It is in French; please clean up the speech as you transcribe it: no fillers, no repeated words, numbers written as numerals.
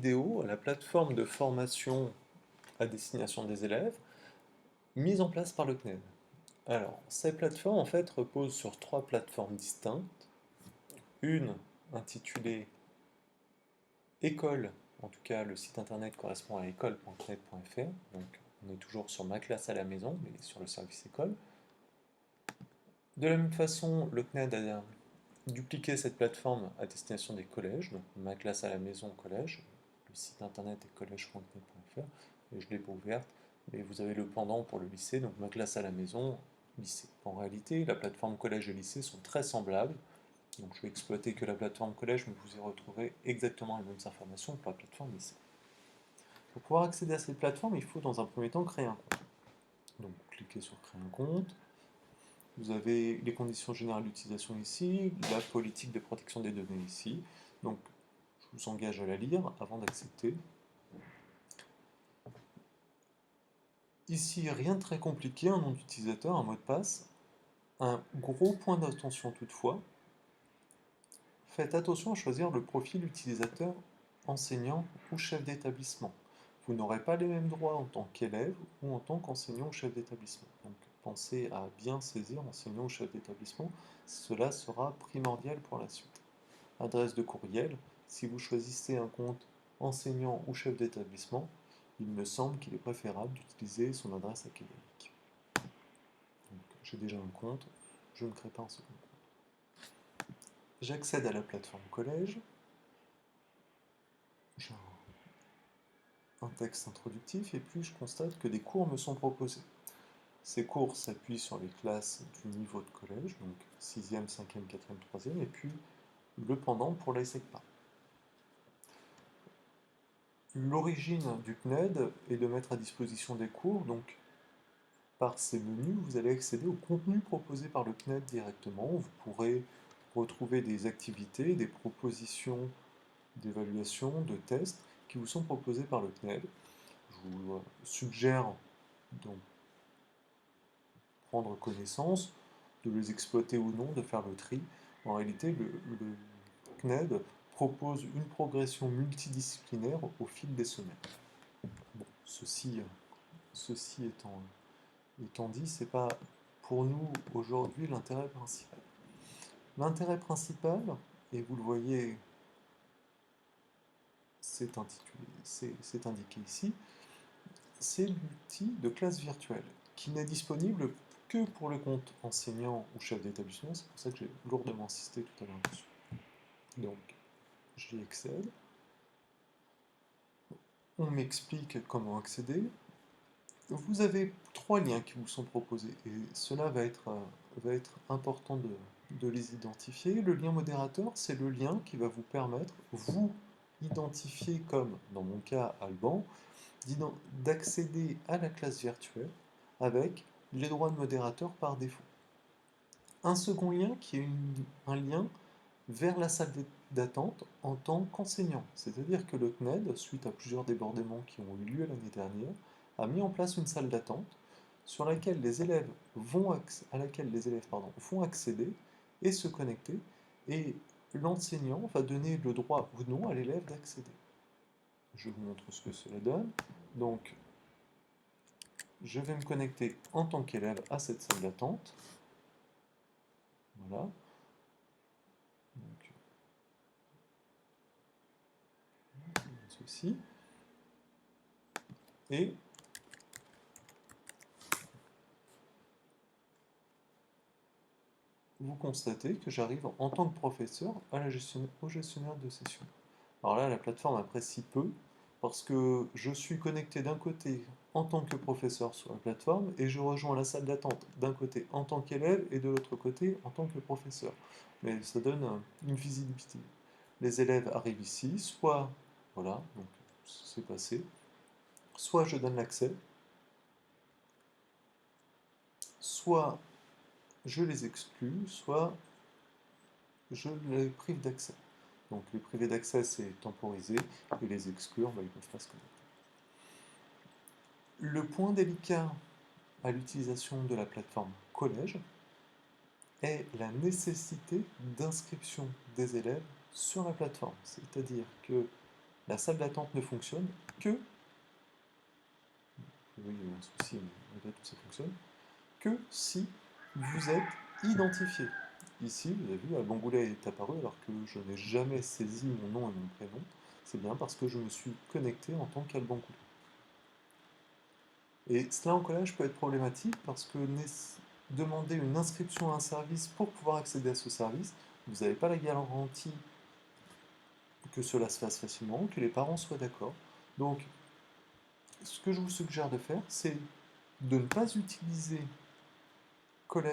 vidéo à la plateforme de formation à destination des élèves mise en place par le CNED. Alors, ces plateformes en fait reposent sur trois plateformes distinctes. Une intitulée École, en tout cas le site internet correspond à école.cned.fr, donc on est toujours sur ma classe à la maison, mais sur le service école. De la même façon, le CNED a dupliqué cette plateforme à destination des collèges, donc ma classe à la maison collège, le site internet est collège.cned.fr, et je l'ai pas ouverte, mais vous avez le pendant pour le lycée, donc ma classe à la maison, lycée. En réalité, la plateforme collège et lycée sont très semblables, donc je vais exploiter que la plateforme collège, mais vous y retrouverez exactement les mêmes informations que pour la plateforme lycée. Pour pouvoir accéder à cette plateforme, il faut dans un premier temps créer un compte. Donc cliquez sur créer un compte. Vous avez les conditions générales d'utilisation ici, la politique de protection des données ici. Donc je vous engage à la lire avant d'accepter. Ici, rien de très compliqué, un nom d'utilisateur, un mot de passe. Un gros point d'attention toutefois, faites attention à choisir le profil utilisateur enseignant ou chef d'établissement. Vous n'aurez pas les mêmes droits en tant qu'élève ou en tant qu'enseignant ou chef d'établissement. Donc pensez à bien saisir enseignant ou chef d'établissement, cela sera primordial pour la suite. Adresse de courriel, si vous choisissez un compte enseignant ou chef d'établissement, il me semble qu'il est préférable d'utiliser son adresse académique. J'ai déjà un compte, je ne crée pas un second compte. J'accède à la plateforme collège. J'ai un texte introductif et puis je constate que des cours me sont proposés. Ces cours s'appuient sur les classes du niveau de collège, donc 6e, 5e, 4e, 3e, et puis le pendant pour la SECPA. L'origine du CNED est de mettre à disposition des cours, donc par ces menus, vous allez accéder au contenu proposé par le CNED directement. Vous pourrez retrouver des activités, des propositions d'évaluation, de tests qui vous sont proposés par le CNED. Je vous suggère d'en prendre connaissance, de les exploiter ou non, de faire le tri. En réalité, le CNED propose une progression multidisciplinaire au fil des semaines. Bon, ceci étant dit, ce n'est pas pour nous aujourd'hui l'intérêt principal. L'intérêt principal, et vous le voyez, c'est indiqué ici, c'est l'outil de classe virtuelle, qui n'est disponible que pour le compte enseignant ou chef d'établissement, c'est pour ça que j'ai lourdement insisté tout à l'heure dessus. Donc, j'y accède. On m'explique comment accéder. Vous avez trois liens qui vous sont proposés, et cela va être important de les identifier. Le lien modérateur, c'est le lien qui va vous permettre, vous identifier comme, dans mon cas, Alban, d'accéder à la classe virtuelle avec les droits de modérateur par défaut. Un second lien qui est un lien vers la salle d'attente en tant qu'enseignant. C'est-à-dire que le CNED, suite à plusieurs débordements qui ont eu lieu l'année dernière, a mis en place une salle d'attente sur laquelle à laquelle les élèves vont accéder et se connecter, et l'enseignant va donner le droit ou non à l'élève d'accéder. Je vous montre ce que cela donne. Donc, je vais me connecter en tant qu'élève à cette salle d'attente. Voilà. Donc, ceci. Et vous constatez que j'arrive en tant que professeur au gestionnaire de session. Alors là, la plateforme apprécie peu, parce que je suis connecté d'un côté en tant que professeur sur la plateforme, et je rejoins la salle d'attente d'un côté en tant qu'élève, et de l'autre côté en tant que professeur. Mais ça donne une visibilité. Les élèves arrivent ici, soit, voilà, donc c'est passé, soit je donne l'accès, soit je les exclus, soit je les prive d'accès. Donc les privés d'accès, c'est temporiser, et les exclure, ils ne peuvent pas se connecter. Le point délicat à l'utilisation de la plateforme collège est la nécessité d'inscription des élèves sur la plateforme. C'est-à-dire que La salle d'attente ne fonctionne que, oui, il y a eu un souci, mais malgré tout ça fonctionne, que si vous êtes identifié. Ici, vous avez vu, Alban Goulet est apparu alors que je n'ai jamais saisi mon nom et mon prénom. C'est bien parce que je me suis connecté en tant qu'Alban Goulet. Et cela en collage peut être problématique parce que demander une inscription à un service pour pouvoir accéder à ce service, vous n'avez pas la garantie que cela se fasse facilement, que les parents soient d'accord. Donc, ce que je vous suggère de faire, c'est de ne pas utiliser